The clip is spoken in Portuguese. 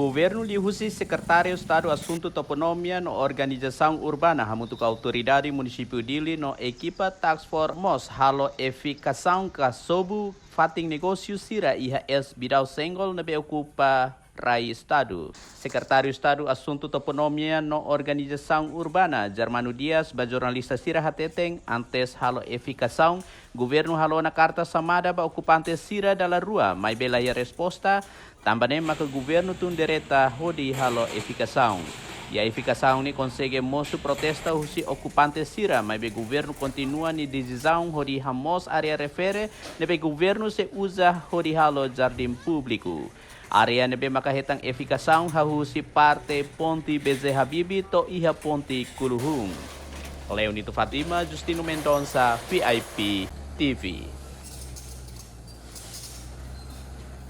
Governo lihusi Secretário Estado Assunto Toponomia no Organização Urbana hamutuk Autoridade Município Dili no equipa Task Force MOS halo eficação kasobu fating negócio sira iha es bidau senggol nebe ocupa Rai Estado. Secretário Estado Assunto Toponomia no Organização Urbana, Germano Dias, jornalista Sira Hateteng, antes halo eficação, governo halo na carta samada ba ocupante Sira dala rua, mai bela ya resposta, também maka governo tun direta hodi halo eficação. E a eficação ni consegue moço protesta husi ocupante Sira, mas o governo continua ni decisão hodi hamos área refere, nebe governo se usa hodi halo jardim público. Area nebe makahetang eficação hahusi parte Ponte Bezerra Habibi to iha Ponte Kuluhung. Leonito Fatima, Justino Mendonça, VIP TV.